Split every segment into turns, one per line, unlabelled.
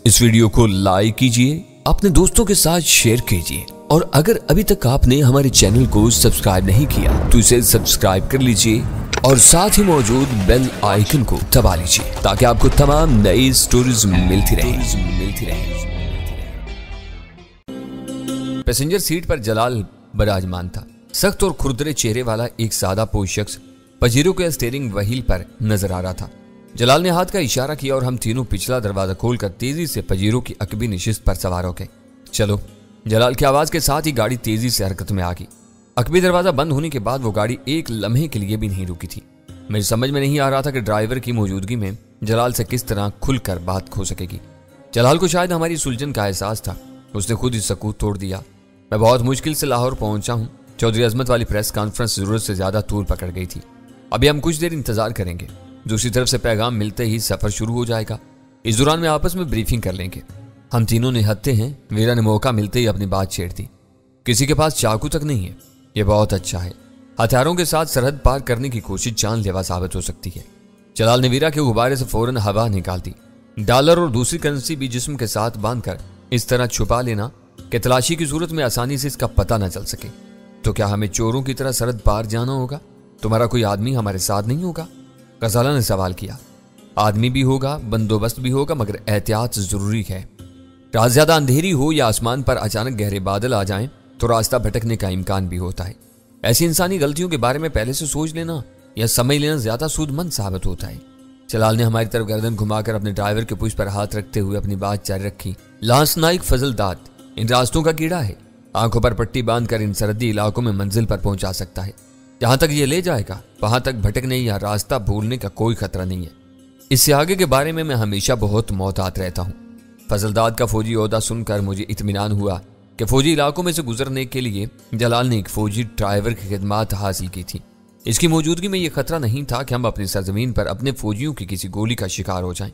इस वीडियो को लाइक कीजिए, अपने दोस्तों के साथ शेयर कीजिए और अगर अभी तक आपने हमारे चैनल को सब्सक्राइब नहीं किया तो इसे सब्सक्राइब कर लीजिए और साथ ही मौजूद बेल आइकन को दबा लीजिए ताकि आपको तमाम नई स्टोरीज मिलती रहे। पैसेंजर सीट पर जलाल विराजमान था। सख्त और खुरदरे चेहरे वाला एक सादा पोश शख्स पजीरों के स्टीयरिंग व्हील पर नजर आ रहा था। जलाल ने हाथ का इशारा किया और हम तीनों पिछला दरवाजा खोलकर तेजी से पजीरों की अकबी नशिस्त पर सवार हो गए। चलो। जलाल की आवाज के साथ ही गाड़ी तेजी से हरकत में आ गई। अकबी दरवाजा बंद होने के बाद वो गाड़ी एक लम्हे के लिए भी नहीं रुकी थी। मेरी समझ में नहीं आ रहा था कि ड्राइवर की मौजूदगी में जलाल से किस तरह खुलकर बात हो सकेगी। जलाल को शायद हमारी सुलझन का एहसास था। उसने खुद ही सकूत तोड़ दिया। मैं बहुत मुश्किल से लाहौर पहुंचा हूं। चौधरी अजमत वाली प्रेस कॉन्फ्रेंस जरूरत से ज्यादा तूल पकड़ गई थी। अभी हम कुछ देर इंतजार करेंगे। दूसरी तरफ से पैगाम मिलते ही सफर शुरू हो जाएगा। इस दौरान में आपस में ब्रीफिंग कर लेंगे। हम तीनों निहत्ते हैं। वीरा ने मौका मिलते ही अपनी बात छेड़ दी। किसी के पास चाकू तक नहीं है। यह बहुत अच्छा है। हथियारों के साथ सरहद पार करने की कोशिश जानलेवा साबित हो सकती है। जलाल ने वीरा के गुब्बारे से फौरन हवा निकाल दी। डॉलर और दूसरी करेंसी भी जिस्म के साथ बांधकर इस तरह छुपा लेना कि तलाशी की सूरत में आसानी से इसका पता न चल सके। तो क्या हमें चोरों की तरह सरहद पार जाना होगा? तुम्हारा कोई आदमी हमारे साथ नहीं होगा? गजाला ने सवाल किया। आदमी भी होगा, बंदोबस्त भी होगा, मगर एहतियात जरूरी है। रात ज्यादा अंधेरी हो या आसमान पर अचानक गहरे बादल आ जाएं तो रास्ता भटकने का इम्कान भी होता है। ऐसी इंसानी गलतियों के बारे में पहले से सोच लेना या समझ लेना ज्यादा सूदमंद साबित होता है। जलाल ने हमारी तरफ गर्दन घुमाकर अपने ड्राइवर के पुश पर हाथ रखते हुए अपनी बात जारी रखी। लांस नाइक फजलदाद इन रास्तों का कीड़ा है। आंखों पर पट्टी बांधकर इन सरहदी इलाकों में मंजिल पर पहुंचा सकता है। जहां तक ये ले जाएगा वहां तक भटकने या रास्ता भूलने का कोई खतरा नहीं है। इससे आगे के बारे में मैं हमेशा बहुत मोहतात रहता हूं। फजलदाद का फौजी ओहदा सुनकर मुझे इत्मीनान हुआ कि फौजी इलाकों में से गुजरने के लिए जलाल ने एक फौजी ड्राइवर की खिदमत हासिल की थी। इसकी मौजूदगी में यह खतरा नहीं था कि हम अपनी सरजमीन पर अपने फौजियों की किसी गोली का शिकार हो जाएं।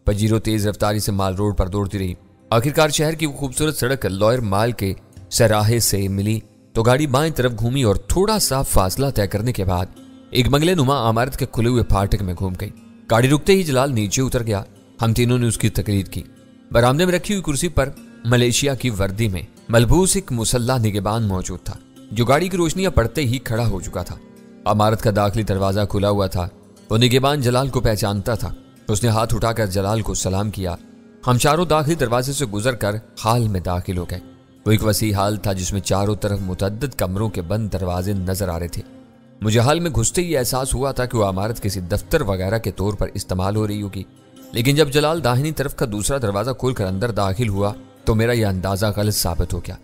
पजीरो तेज रफ्तारी से माल रोड पर दौड़ती रही। आखिरकार शहर की वो खूबसूरत सड़क लॉयर माल के सराहे से मिली तो गाड़ी बाएं तरफ घूमी और थोड़ा सा फासला तय करने के बाद एक बंगले नुमा इमारत के खुले हुए फाटक में घूम गई। गाड़ी रुकते ही जलाल नीचे उतर गया। हम तीनों ने उसकी तकरीर की। बरामदे में रखी हुई कुर्सी पर मलेशिया की वर्दी में मलबूस एक मुसल्ला निगहबान मौजूद था जो गाड़ी की रोशनियां पड़ते ही खड़ा हो चुका था। इमारत का दाखिली दरवाजा खुला हुआ था। वो निगहबान जलाल को पहचानता था। उसने हाथ उठाकर जलाल को सलाम किया। हम चारों दाखिली दरवाजे से गुजर कर हाल में दाखिल हो गए। वो एक वसी हाल था जिसमें चारों तरफ मुतअद्दिद कमरों के बंद दरवाजे नजर आ रहे थे। मुझे हाल में घुसते ही एहसास हुआ था कि वो इमारत किसी दफ्तर वगैरह के तौर पर इस्तेमाल हो रही होगी। लेकिन जब जलाल दाहिनी तरफ का दूसरा दरवाजा खोलकर अंदर दाखिल हुआ तो मेरा यह अंदाजा गलत साबित हो गया।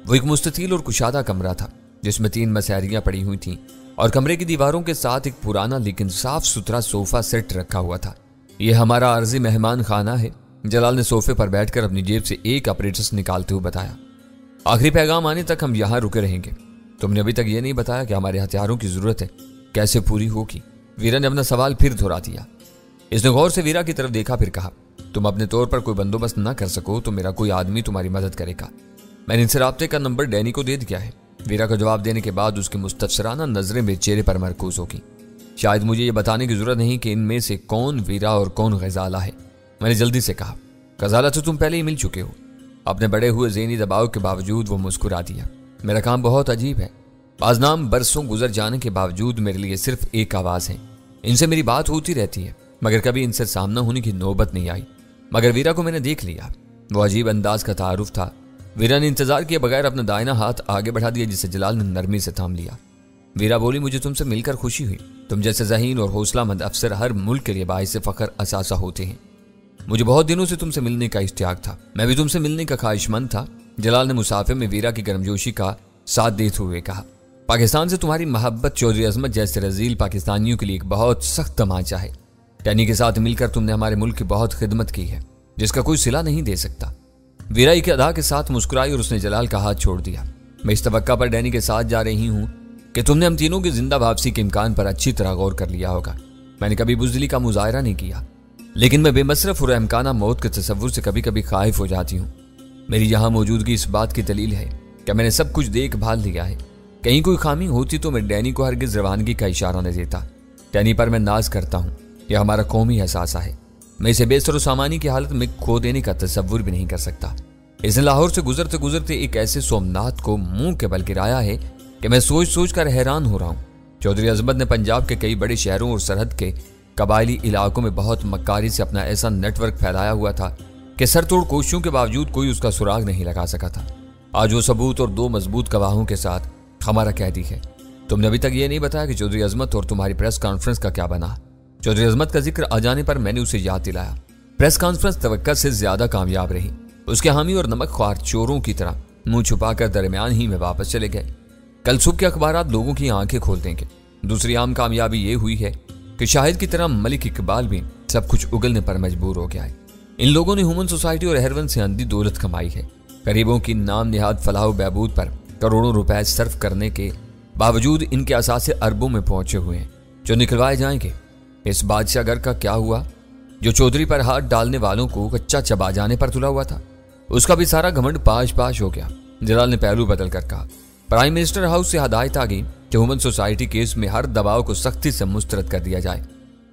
वो एक मुस्ततील और कुशादा कमरा था जिसमें 3 मसहरियां पड़ी हुई थीं और कमरे की दीवारों के साथ एक पुराना लेकिन साफ सुथरा सोफा सेट रखा हुआ था। यह हमारा अर्जी मेहमान खाना है। जलाल ने सोफे पर बैठकर अपनी जेब से एक ऑपरेटर्स निकालते हुए बताया। आखिरी पैगाम आने तक हम यहाँ रुके रहेंगे। तुमने अभी तक ये नहीं बताया कि हमारे हथियारों की जरूरत है कैसे पूरी होगी? वीरा ने अपना सवाल फिर दोहरा दिया। इसने गौर से वीरा की तरफ देखा, फिर कहा, तुम अपने तौर पर कोई बंदोबस्त न कर सको तो मेरा कोई आदमी तुम्हारी मदद करेगा। मैंने इनसे राब्ते का नंबर डैनी को दे दिया है। वीरा का जवाब देने के बाद उसकी मुस्तफसराना नजरें मेरे चेहरे पर मरकूज होगी। शायद मुझे ये बताने की जरूरत नहीं कि इनमें से कौन वीरा और कौन गजाला है। मैंने जल्दी से कहा। गजाला तो तुम पहले ही मिल चुके हो। अपने बड़े हुए ज़हनी दबाव के बावजूद वो मुस्कुरा दिया। मेरा काम बहुत अजीब है। बाज़ नाम बरसों गुजर जाने के बावजूद मेरे लिए सिर्फ एक आवाज़ है। इनसे मेरी बात होती रहती है मगर कभी इनसे सामना होने की नौबत नहीं आई। मगर वीरा को मैंने देख लिया। वो अजीब अंदाज का तारुफ था। वीरा ने इंतजार किए बगैर अपना दाहिना हाथ आगे बढ़ा दिया जिसे जलाल ने नरमी से थाम लिया। वीरा बोली, मुझे तुमसे मिलकर खुशी हुई। तुम जैसे ज़हीन और हौसलामंद अफसर हर मुल्क के लिए बाइस फ़ख्र असासा होते हैं। मुझे बहुत दिनों से तुमसे मिलने का इश्तियाक था। मैं भी तुमसे मिलने का ख्वाहिशमंद था। जलाल ने मुसाफे में वीरा की गर्मजोशी का साथ देते हुए कहा। पाकिस्तान से तुम्हारी मोहब्बत चौधरी अजमत जैसे रजील पाकिस्तानियों के लिए एक बहुत सख्त तमाचा है। डैनी के साथ मिलकर तुमने हमारे मुल्क की बहुत खिदमत की है जिसका कोई सिला नहीं दे सकता। वीरा एक अदा के साथ मुस्कुराई और उसने जलाल का हाथ छोड़ दिया। मैं इस तवक्का पर डैनी के साथ जा रही हूँ कि तुमने हम तीनों की जिंदा वापसी के इम्कान पर अच्छी तरह गौर कर लिया होगा। मैंने कभी बुज़दिली का मुजाहरा नहीं किया लेकिन मैं बेमसरफ और अहमकाना मौत के तसव्वुर से कभी कभी खाइफ हो जाती हूँ। मेरी यहाँ मौजूदगी इस बात की दलील है कि मैंने सब कुछ देख भाल लिया है। कहीं कोई खामी होती तो मैं डैनी को हरगिज़ रवानगी का इशारा न देता। डैनी पर मैं नाज करता हूँ। यह हमारा कौमी एहसास है। मैं इसे बेसर सामानी की हालत में खो देने का तस्वुर भी नहीं कर सकता। इसने लाहौर से गुजरते गुजरते एक ऐसे सोमनाथ को मुंह के बल गिराया है कि मैं सोच सोच कर हैरान हो रहा हूँ। चौधरी अजमत ने पंजाब के कई बड़े शहरों और सरहद के कबायली इलाकों में बहुत मक्कारी से अपना ऐसा नेटवर्क फैलाया हुआ था कि सरतोड़ कोशिशों के बावजूद कोई उसका सुराग नहीं लगा सका था। आज वो सबूत और 2 मजबूत गवाहों के साथ हमारा कैदी है। तुमने अभी तक ये नहीं बताया कि चौधरी अजमत और तुम्हारी प्रेस कॉन्फ्रेंस का क्या बना। चौधरी अजमत का जिक्र आ जाने पर मैंने उसे याद दिलाया। प्रेस कॉन्फ्रेंस तवक्का से ज्यादा कामयाब रही। उसके हामी और नमक ख्वार चोरों की तरह मुंह छुपाकर दरमियान ही में वापस चले गए। कल सुबह के अखबारात लोगों की आंखें खोल देंगे। दूसरी आम कामयाबी ये हुई है कि शाहिद की तरह मलिक इकबाल भी सब कुछ उगलने पर मजबूर हो गया है। इन लोगों ने ह्यूमन सोसाइटी और हेरवन से अंधी दौलत कमाई है। गरीबों की नाम निहाद फलाह बहबूद पर करोड़ों रुपए सर्फ करने के बावजूद इनके असासे अरबों में पहुंचे हुए हैं जो निकलवाए जाएंगे। इस बादशाह घर का क्या हुआ जो चौधरी पर हाथ डालने वालों को कच्चा चबा जाने पर तुला हुआ था? उसका भी सारा घमंड पाश पाश हो गया। जलाल ने पहलू बदल कर कहा। प्राइम मिनिस्टर हाउस से हदायत आ गई कि ह्यूमन सोसाइटी केस में हर दबाव को सख्ती से मुस्तरद कर दिया जाए।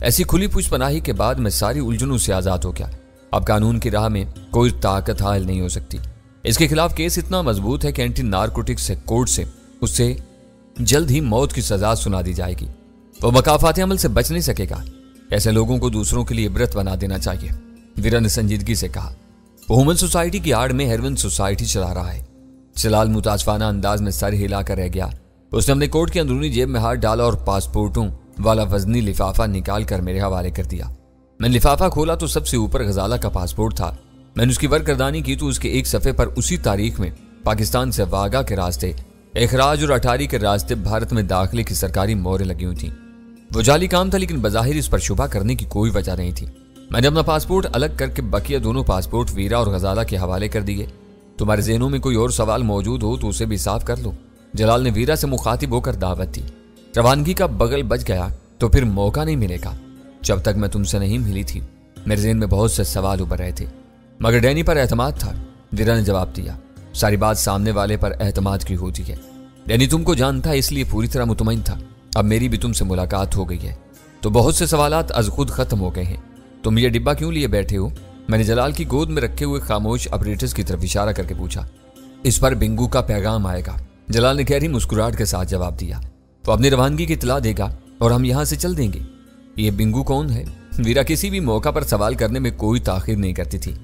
ऐसी खुली पूछपनाही के बाद मैं सारी उलझनों से आजाद हो गया। अब कानून की राह में कोई ताकत हायल नहीं हो सकती। इसके खिलाफ केस इतना मजबूत है कि एंटी नारकोटिक्स कोर्ट से उससे जल्द ही मौत की सजा सुना दी जाएगी। वो मकाफाती अमल से बच नहीं सकेगा। ऐसे लोगों को दूसरों के लिए इबरत बना देना चाहिए, वीरा ने संजीदगी से कहा। वो ह्यूमन सोसाइटी की आड़ में हेरवन सोसाइटी चला रहा है। जलाल मुताजफाना अंदाज में सर हिलाकर रह गया। उसने अपने कोट की अंदरूनी जेब में हाथ डाला और पासपोर्टों वाला वजनी लिफाफा निकाल कर मेरे हवाले कर दिया। मैंने लिफाफा खोला तो सबसे ऊपर गजाला का पासपोर्ट था। मैंने उसकी वर्करदानी की तो उसके एक सफ़े पर उसी तारीख में पाकिस्तान से वागा के रास्ते, इखराज और अटारी के रास्ते भारत में दाखिले की सरकारी मोहरें लगी हुई थी। वो जाली काम था, लेकिन बज़ाहिर इस पर शुबा करने की कोई वजह नहीं थी। मैंने अपना पासपोर्ट अलग करके बकिया दोनों पासपोर्ट वीरा और गजाला के हवाले कर दिए। तुम्हारे ज़हनों में कोई और सवाल मौजूद हो तो उसे भी साफ कर लो। जलाल ने वीरा से मुखातिब होकर दावत दी। रवानगी का बगल बच गया तो फिर मौका नहीं मिलेगा। जब तक मैं तुमसे नहीं मिली थी मेरे ज़हन में बहुत से सवाल उभर रहे थे, मगर डैनी पर एतमाद था। वीरा ने जवाब दिया। सारी बात सामने वाले पर एतमाद की होती है। डैनी तुमको जानता है इसलिए पूरी तरह मुतमईन था। अब मेरी भी तुमसे मुलाकात हो गई है तो बहुत से सवालात अज खुद खत्म हो गए हैं। तुम ये डिब्बा क्यों लिए बैठे हो? मैंने जलाल की गोद में रखे हुए खामोश ऑपरेटर्स की तरफ इशारा करके पूछा। इस पर बिंगू का पैगाम आएगा, जलाल ने गहरी मुस्कुराहट के साथ जवाब दिया। वो अपनी रवानगी की इत्तला देगा और हम यहाँ से चल देंगे। ये बिंगू कौन है? वीरा किसी भी मौका पर सवाल करने में कोई ताखिर नहीं करती थी।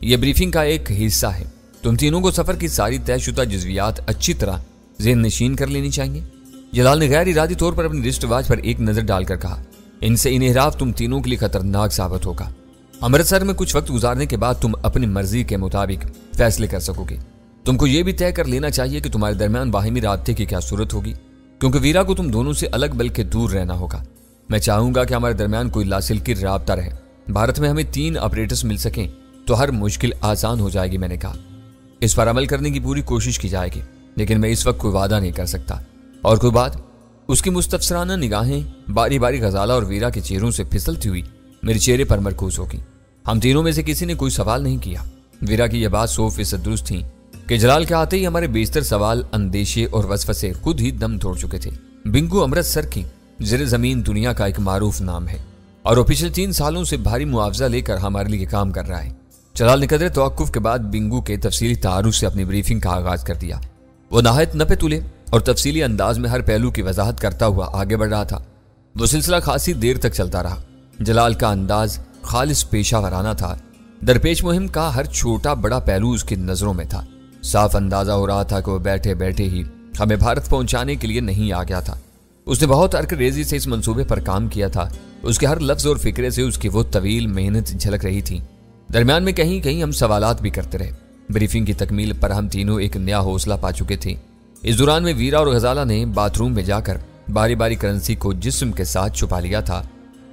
ये ब्रीफिंग का एक हिस्सा है। तुम तीनों को सफर की सारी तयशुदा जज्वियात अच्छी तरह ज़हन नशीन कर लेनी चाहिए। जलाल ने गैर इरादी तौर पर अपनी रिस्ट वॉच पर एक नजर डालकर कहा। इनसे इन्हिराफ तुम तीनों के लिए खतरनाक साबित होगा। अमृतसर में कुछ वक्त गुजारने के बाद तुम अपनी मर्जी के मुताबिक फैसले कर सकोगे। तुमको ये भी तय कर लेना चाहिए कि तुम्हारे दरमियान बाहिमी राब्ते की क्या सूरत होगी, क्योंकि वीरा को तुम दोनों से अलग बल्कि दूर रहना होगा। मैं चाहूंगा कि हमारे दरमियान कोई लासिल्की राब्ता रहे। भारत में हमें 3 ऑपरेटर्स मिल सकें तो हर मुश्किल आसान हो जाएगी। मैंने कहा इस पर अमल करने की पूरी कोशिश की जाएगी, लेकिन मैं इस वक्त कोई वादा नहीं कर सकता। और कोई बात? उसकी मुस्तफसराना निगाहें बारी बारी गजाला और वीरा के चेहरों से फिसलती हुई मेरे चेहरे पर मरकूज होगी। हम तीनों में से किसी ने कोई सवाल नहीं किया। वीरा की यह बात 100% दुरुस्त थी कि जलाल के आते ही हमारे बेशतर सवाल, अंदेशे और वसवसे खुद ही दम तोड़ चुके थे। बिंगू अमृतसर की ज़ेरे ज़मीन दुनिया का एक मारूफ नाम है और वो पिछले 3 सालों से भारी मुआवजा लेकर हमारे लिए काम कर रहा है। जलाल ने कदर तवक्कुफ के बाद बिंगू के तफसीली तारुफ से अपनी ब्रीफिंग का आगाज कर दिया। वो नहायत नपे तुले और तफसीली अंदाज में हर पहलू की वजाहत करता हुआ आगे बढ़ रहा था। वो सिलसिला खासी देर तक चलता रहा। जलाल का अंदाज खालिस पेशा वराना था। दरपेश मुहिम का हर छोटा बड़ा पहलू उसकी नजरों में था। साफ अंदाजा हो रहा था कि वो बैठे बैठे ही हमें भारत पहुंचाने के लिए नहीं आ गया था। उसने बहुत अर्क रेजी से इस मंसूबे पर काम किया था। उसके हर लफ्ज और फिक्रे से उसकी वो तवील मेहनत झलक रही थी। दरमियान में कहीं कहीं हम सवालात भी करते रहे। ब्रीफिंग की तकमील पर हम तीनों एक नया हौसला पा चुके थे। इस दौरान में वीरा और गजाला ने बाथरूम में जाकर बारी बारी करेंसी को जिस्म के साथ छुपा लिया था।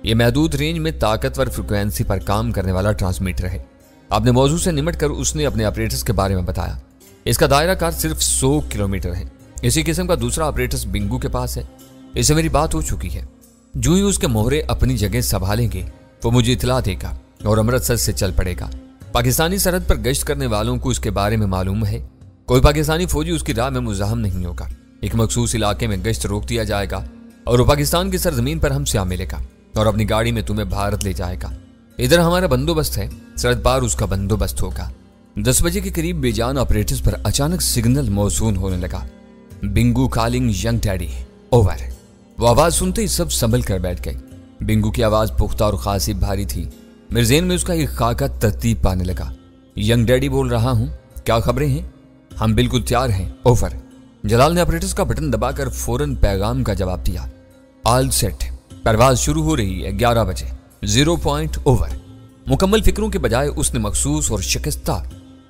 यह महदूद रेंज में ताकतवर फ्रिक्वेंसी पर काम करने वाला ट्रांसमीटर है। अपने मौजू से निमट कर उसने अपने ऑपरेटर्स के बारे में बताया। इसका दायरा कार सिर्फ 100 किलोमीटर है। इसी किस्म का दूसरा ऑपरेटर्स बिंगू के पास है। इससे मेरी बात हो चुकी है। जो ही उसके मोहरे अपनी जगह संभालेंगे वो मुझे इतला देगा और अमृतसर से चल पड़ेगा। पाकिस्तानी सरहद पर गश्त करने वालों को इसके बारे में मालूम है। कोई पाकिस्तानी फौजी उसकी राह में मुज़ाहम नहीं होगा। एक मखसूस इलाके में गश्त रोक दिया जाएगा और वो पाकिस्तान की सरजमीन पर हमसे आ मिलेगा और अपनी गाड़ी में तुम्हें भारत ले जाएगा। ادھر ہمارا بندوبست ہے، سرحد پار اس کا بندوبست ہوگا۔ 10 بجے کے قریب بے جان آپریٹرز پر اچانک سگنل موصول ہونے لگا، Bingo calling young daddy, over. وہ آواز سنتے ہی سب سنبھل کر بیٹھ گئے۔ بنگو کی آواز پختہ اور خاصی بھاری تھی۔ میرے ذہن میں اس کا ایک خاکہ ترتیب پانے لگا۔ ینگ ڈیڈی بول رہا ہوں، کیا خبریں ہیں؟ ہم بالکل تیار ہیں، اوور۔ جلال نے آپریٹرز کا بٹن دبا کر فوراً پیغام کا جواب دیا، آل سیٹ، پرواز شروع ہو رہی ہے 11 بجے، 0 پوائنٹ، اوور۔ مکمل فکروں کے بجائے اس نے مخصوص اور شکستہ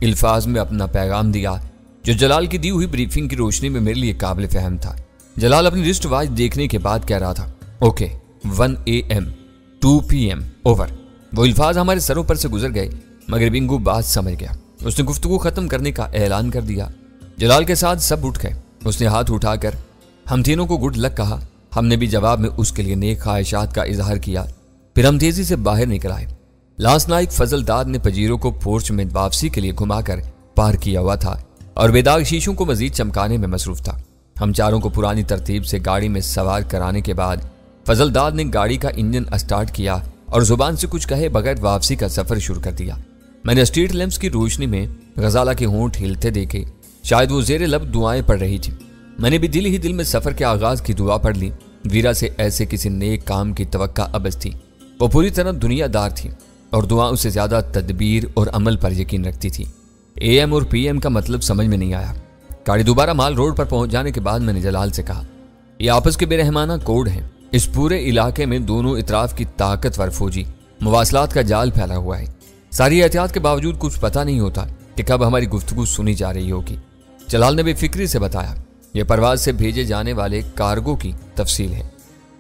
الفاظ میں اپنا پیغام دیا جو جلال کی دی ہوئی بریفنگ کی روشنی میں میرے لیے قابل فہم تھا۔ جلال اپنی رسٹ واچ دیکھنے کے بعد کہہ رہا تھا، اوکے، 1 AM، 2 PM، اوور۔ وہ الفاظ ہمارے سروں پر سے گزر گئے مگر بنگو بات سمجھ گیا۔ اس نے گفتگو ختم کرنے کا اعلان کر دیا۔ جلال کے ساتھ سب اٹھ گئے۔ اس نے ہاتھ اٹھا کر ہم تینوں کو گڈ لک کہا۔ ہم نے بھی جواب میں اس کے لیے نیک خواہشات کا اظہار کیا۔ پھر ہم تیزی سے باہر نکل آئے۔ لانس نائک فضل داد نے پجیروں کو پورچ میں واپسی کے لیے گھما کر پار کیا ہوا تھا اور بے داغ شیشوں کو مزید چمکانے میں مصروف تھا۔ ہم چاروں کو پرانی ترتیب سے گاڑی میں سوار کرانے کے بعد فضل داد نے گاڑی کا انجن اسٹارٹ کیا اور زبان سے کچھ کہے بغیر واپسی کا سفر شروع کر دیا۔ میں نے اسٹریٹ لیمپس کی روشنی میں غزالہ کے ہونٹ ہلتے دیکھے، شاید وہ زیر لب دعائیں پڑھ رہی تھی۔ میں نے بھی دل ہی دل میں سفر کے آغاز کی دعا پڑھ لی۔ ویرا سے ایسے کسی نیک کام کی توقع ابز تھی۔ وہ پوری طرح دنیا دار تھی اور دعا اس سے زیادہ تدبیر اور عمل پر یقین رکھتی تھی۔ AM اور PM کا مطلب سمجھ میں نہیں آیا۔ گاڑی دوبارہ مال روڈ پر پہنچ جانے کے بعد میں نے جلال سے کہا، یہ آپس کے بے رحمانہ کوڈ ہیں۔ اس پورے علاقے میں دونوں اطراف کی طاقتور فوجی مواصلات کا جال پھیلا ہوا ہے۔ ساری احتیاط کے باوجود کچھ پتہ نہیں ہوتا کہ کب ہماری گفتگو سنی جا رہی ہوگی۔ جلال نے بے فکری سے بتایا، یہ پرواز سے بھیجے جانے والے کارگو کی تفصیل ہے۔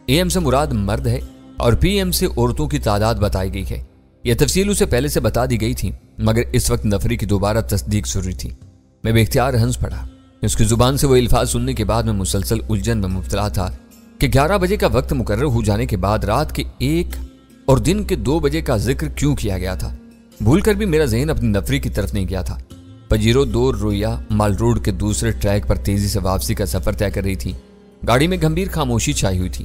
AM سے مراد مرد ہے اور PM سے عورتوں کی تعداد بتائی گئی ہے۔ یہ تفصیل اسے پہلے سے بتا دی گئی تھی مگر اس وقت نفری کی دوبارہ تصدیق ضروری تھی۔ میں بے اختیار ہنس پڑا۔ اس کی زبان سے وہ الفاظ سننے کے بعد میں مسلسل الجھن میں مبتلا تھا کہ 11 بجے کا وقت مقرر ہو جانے کے بعد رات کے 1 اور دن کے 2 بجے کا ذکر کیوں کیا گیا تھا۔ بھول کر بھی میرا ذہن اپنی نفری کی طرف نہیں گیا تھا۔ پجیرو 2 رویا مال روڈ کے دوسرے ٹریک پر تیزی سے واپسی کا سفر طے کر رہی تھی۔ گاڑی میں گمبھیر خاموشی چھائی ہوئی تھی۔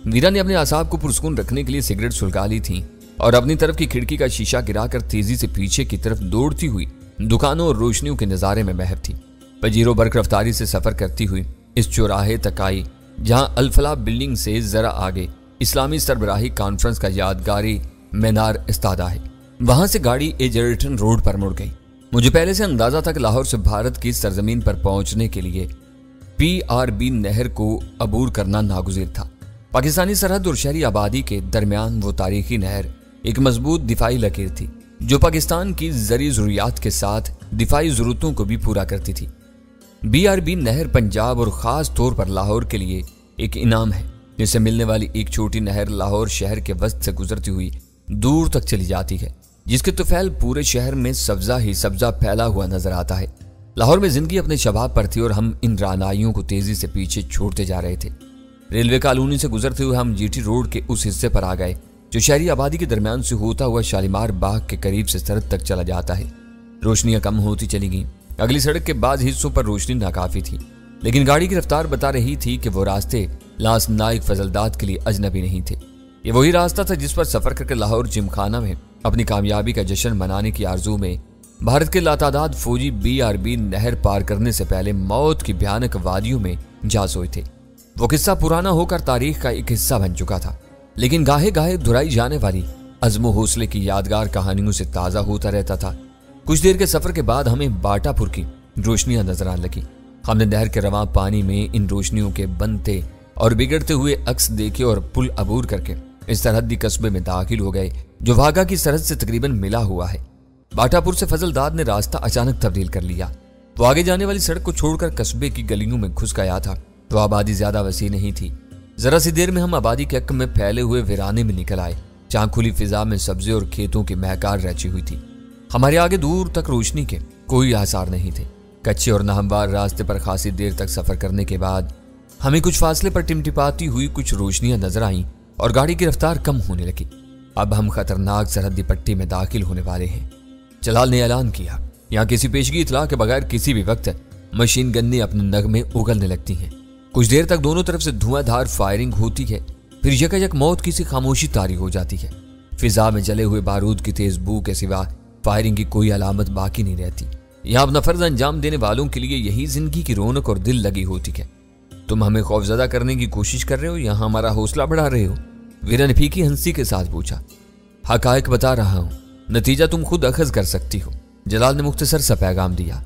ویرا نے اپنے اعصاب کو پرسکون رکھنے کے لیے سگریٹ سلگا لی تھی اور اپنی طرف کی کھڑکی کا شیشہ گرا کر تیزی سے پیچھے کی طرف دوڑتی ہوئی دکانوں اور روشنیوں کے نظارے میں محو تھی۔ پجیرو برق رفتاری سے سفر کرتی ہوئی اس چوراہے تک آئی جہاں الفلاح بلڈنگ سے ذرا آگے اسلامی سربراہی کانفرنس کا یادگاری مینار استادہ ہے۔ وہاں سے گاڑی ایجرٹن روڈ پر مڑ گئی۔ مجھے پہلے سے اندازہ تھا کہ لاہور سے بھارت کی سرزمین پر پہنچنے کے لیے PRB نہر کو عبور کرنا ناگزیر تھا۔ پاکستانی سرحد اور شہری آبادی کے درمیان وہ تاریخی نہر ایک مضبوط دفاعی لکیر تھی جو پاکستان کی زرعی ضروریات کے ساتھ دفاعی ضرورتوں کو بھی پورا کرتی تھی۔ BRB نہر پنجاب اور خاص طور پر لاہور کے لیے ایک انعام ہے۔ جس سے ملنے والی ایک چھوٹی نہر لاہور شہر کے وسط سے گزرتی ہوئی دور تک چلی جاتی ہے، جس کے طفیل پورے شہر میں سبزہ ہی سبزہ پھیلا ہوا نظر آتا ہے۔ لاہور میں زندگی اپنے شباب پر تھی اور ہم ان رعنائیوں کو تیزی سے پیچھے چھوڑتے جا رہے تھے۔ ریلوے کالونی سے گزرتے ہوئے ہم GT روڈ کے اس حصے پر آ گئے جو شہری آبادی کے درمیان سے ہوتا ہوا شالیمار باغ کے قریب سے سرحد تک چلا جاتا ہے۔ روشنیاں کم ہوتی چلی گئیں۔ اگلی سڑک کے بعض حصوں پر روشنی ناکافی تھی لیکن گاڑی کی رفتار بتا رہی تھی کہ وہ راستے لانس نائک فضلداد کے لیے اجنبی نہیں تھے۔ یہ وہی راستہ تھا جس پر سفر کر کے لاہور جم خانہ میں اپنی کامیابی کا جشن منانے کی آرزو میں بھارت کے لاتعداد فوجی BRB نہر پار کرنے سے پہلے موت کی بھیانک وادیوں میں جا سوئے تھے۔ وہ قصہ پرانا ہو کر تاریخ کا ایک حصہ بن چکا تھا لیکن گاہے گاہے دہرائی جانے والی عزم و حوصلے کی یادگار کہانیوں سے تازہ ہوتا رہتا تھا۔ کچھ دیر کے سفر کے بعد ہمیں باٹا پور کی روشنیاں نظر آنے لگی۔ ہم نے نہر کے رواں پانی میں ان روشنیوں کے بنتے اور بگڑتے ہوئے عکس دیکھے اور پل عبور کر کے اس سرحدی قصبے میں داخل ہو گئے جو واگا کی سرحد سے تقریباً ملا ہوا ہے۔ باٹا پور سے فضل داد نے راستہ اچانک تبدیل کر لیا۔ وہ آگے جانے والی سڑک کو چھوڑ کر قصبے کی گلیوں میں گھس گیا تھا۔ تو آبادی زیادہ وسیع نہیں تھی۔ ذرا سی دیر میں ہم آبادی کے حق میں پھیلے ہوئے ویرانے میں نکل آئے جہاں کھلی فضا میں سبزے اور کھیتوں کی مہکار رچی ہوئی تھی۔ ہمارے آگے دور تک روشنی کے کوئی آثار نہیں تھے۔ کچے اور ناہموار راستے پر خاصی دیر تک سفر کرنے کے بعد ہمیں کچھ فاصلے پر ٹمٹپاتی ہوئی کچھ روشنیاں نظر آئیں اور گاڑی کی رفتار کم ہونے لگی۔ اب ہم خطرناک سرحدی پٹی میں داخل ہونے والے ہیں۔ جلال نے اعلان کیا، یہاں کسی پیشگی اطلاع کے بغیر کسی بھی وقت مشین گنیں اپنے نغمے اگلنے لگتی ہیں۔ کچھ دیر تک دونوں طرف سے دھواں دھار فائرنگ ہوتی ہے، پھر یکا یک موت کی سی خاموشی طاری ہو جاتی ہے۔ فضا میں جلے ہوئے بارود کی تیز بو کے سوا فائرنگ کی کوئی علامت باقی نہیں رہتی۔ یہاں اپنا فرض انجام دینے والوں کے لیے یہی زندگی کی رونق اور دل لگی ہوتی ہے۔ تم ہمیں خوفزدہ کرنے کی کوشش کر رہے ہو یا ہمارا حوصلہ بڑھا رہے ہو؟ ویرا نے پھیکی ہنسی کے ساتھ پوچھا۔ حقائق بتا رہا ہوں، نتیجہ تم خود اخذ کر سکتی ہو، جلال نے مختصر سا پیغام دیا۔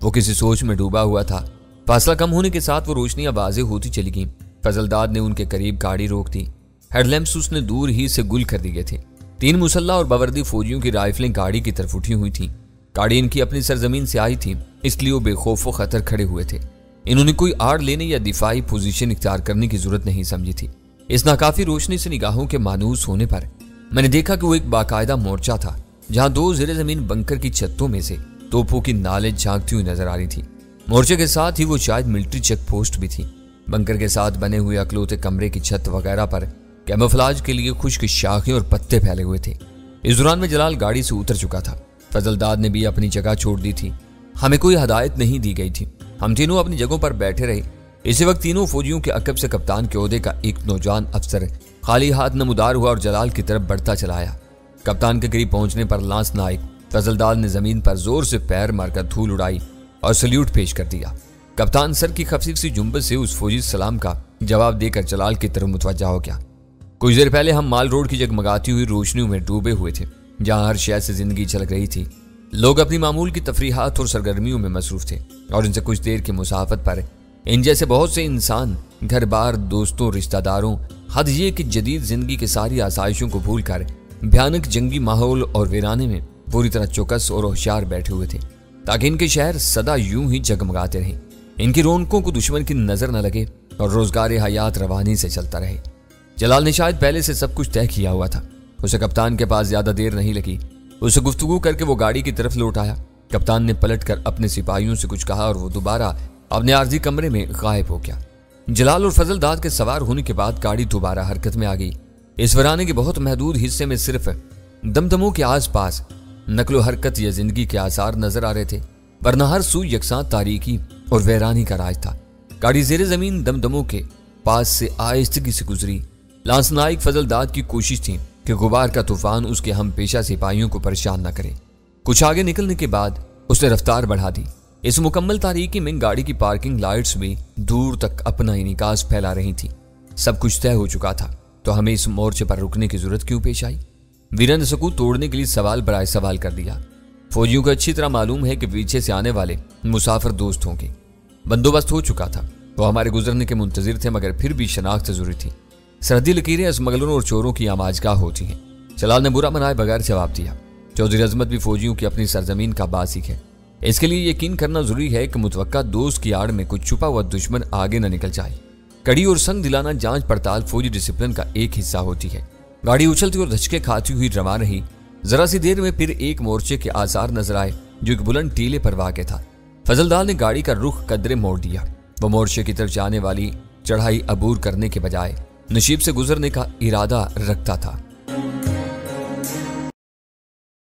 وہ کسی سوچ میں ڈوبا ہوا تھا۔ فاصلہ کم ہونے کے ساتھ وہ روشنیاں واضح ہوتی چلی گئیں۔ فضل داد نے ان کے قریب گاڑی روک دی۔ ہیڈ لیمپس اس نے دور ہی سے گل کر دیے تھے۔ 3 مسلح اور باوردی فوجیوں کی رائفلیں گاڑی کی طرف اٹھی ہوئی تھیں۔ گاڑی ان کی اپنی سرزمین سے آئی تھی، اس لیے وہ بے خوف و خطر کھڑے ہوئے تھے۔ انہوں نے کوئی آڑ لینے یا دفاعی پوزیشن اختیار کرنے کی ضرورت نہیں سمجھی تھی۔ اس ناکافی روشنی سے نگاہوں کے مانوس ہونے پر میں نے دیکھا کہ وہ ایک باقاعدہ مورچہ تھا، جہاں 2 زیر زمین بنکر کی چھتوں میں سے توپوں کی نالیں جھانکتی ہوئی نظر آ رہی تھی۔ مورچے کے ساتھ ہی وہ شاید ملٹری چیک پوسٹ بھی تھی۔ بنکر کے ساتھ بنے ہوئے اکلوتے کمرے کی چھت وغیرہ پر کیموفلاج کے لیے خشک شاخیں اور پتے پھیلے ہوئے تھے۔ اس دوران میں جلال گاڑی سے اتر چکا تھا۔ فضل داد نے بھی اپنی جگہ چھوڑ دی تھی۔ ہمیں کوئی ہدایت نہیں دی گئی تھی۔ ہم تینوں اپنی جگہوں پر بیٹھے رہے۔ اسی وقت تینوں فوجیوں کے عقب سے کپتان کے عہدے کا ایک نوجوان افسر خالی ہاتھ نمودار ہوا اور جلال کی طرف بڑھتا چلا آیا۔ کپتان کے قریب پہنچنے پر لانس نائک فضل داد نے زمین پر زور سے پیر مار کر دھول اڑائی اور سلیوٹ پیش کر دیا۔ کپتان سر کی خفیف سی جنبش سے اس فوجی سلام کا جواب دے کر جلال کی طرف متوجہ ہو گیا۔ کچھ دیر پہلے ہم مال روڈ کی جگمگاتی ہوئی روشنیوں میں ڈوبے ہوئے تھے، جہاں ہر شے سے زندگی چلک رہی تھی۔ لوگ اپنی معمول کی تفریحات اور سرگرمیوں میں مصروف تھے، اور ان سے کچھ دیر کی مسافت پر ان جیسے بہت سے انسان گھر بار، دوستوں، رشتہ داروں، حد یہ کہ جدید زندگی کے ساری آسائشوں کو بھول کر بھیانک جنگی ماحول اور ویرانے میں پوری طرح چوکس اور ہوشیار بیٹھے ہوئے تھے، تاکہ ان کے شہر سدا یوں ہی جگمگاتے رہیں، ان کی رونقوں کو دشمن کی نظر نہ لگے اور روزگار حیات روانی سے چلتا رہے۔ جلال نے شاید پہلے سے سب کچھ طے کیا ہوا تھا۔ اسے کپتان کے پاس زیادہ دیر نہیں لگی۔ اسے گفتگو کر کے وہ گاڑی کی طرف لوٹ آیا۔ کپتان نے پلٹ کر اپنے سپاہیوں سے کچھ کہا اور وہ دوبارہ اپنے عارضی کمرے میں غائب ہو گیا۔ جلال اور فضل داد کے سوار ہونے کے بعد گاڑی دوبارہ حرکت میں آ گئی۔ اس ویرانے کے بہت محدود حصے میں صرف دمدموں کے آس پاس نقل و حرکت یا زندگی کے آثار نظر آ رہے تھے، ورنہ ہر سو یکساں تاریکی اور ویرانی کا راج تھا۔ گاڑی زیر زمین دمدموں کے پاس سے آہستگی سے گزری۔ لانس نائک فضل داد کی کوشش تھی کہ غبار کا طوفان اس کے ہم پیشہ سپاہیوں کو پریشان نہ کرے۔ کچھ آگے نکلنے کے بعد اس نے رفتار بڑھا دی۔ اس مکمل تاریکی میں گاڑی کی پارکنگ لائٹس بھی دور تک اپنا انعکاس پھیلا رہی تھیں۔ سب کچھ طے ہو چکا تھا، تو ہمیں اس مورچے پر رکنے کی ضرورت کیوں پیش آئی؟ ویرا نے سکوت توڑنے کے لیے سوال برائے سوال کر دیا۔ فوجیوں کو اچھی طرح معلوم ہے کہ پیچھے سے آنے والے مسافر دوست ہوں گے۔ بندوبست ہو چکا تھا، وہ ہمارے گزرنے کے منتظر تھے، مگر پھر بھی شناخت ضروری تھی۔ سرحدی لکیریں اسمگلروں اور چوروں کی آماجگاہ ہوتی ہیں۔ جلال نے برا منائے بغیر جواب دیا۔ چودھری عظمت بھی فوجیوں کی اپنی سرزمین کا باسق ہے۔ اس کے لیے یقین کرنا ضروری ہے کہ متوقع دوست کی آڑ میں کچھ چھپا ہوا دشمن آگے نہ نکل جائے۔ کڑی اور سنگ دلانا جانچ پڑتال فوجی ڈسپلن کا ایک حصہ ہوتی ہے۔ گاڑی اچھلتی اور دھچکے کھاتی ہوئی رواں رہی۔ ذرا سی دیر میں پھر ایک مورچے کے آثار نظر آئے جو ایک بلند ٹیلے پر واقع تھا۔ فضل داد نے گاڑی کا رخ قدرے موڑ دیا۔ وہ مورچے کی طرف جانے والی چڑھائی عبور کرنے کے بجائے نشیب سے گزرنے کا ارادہ رکھتا تھا۔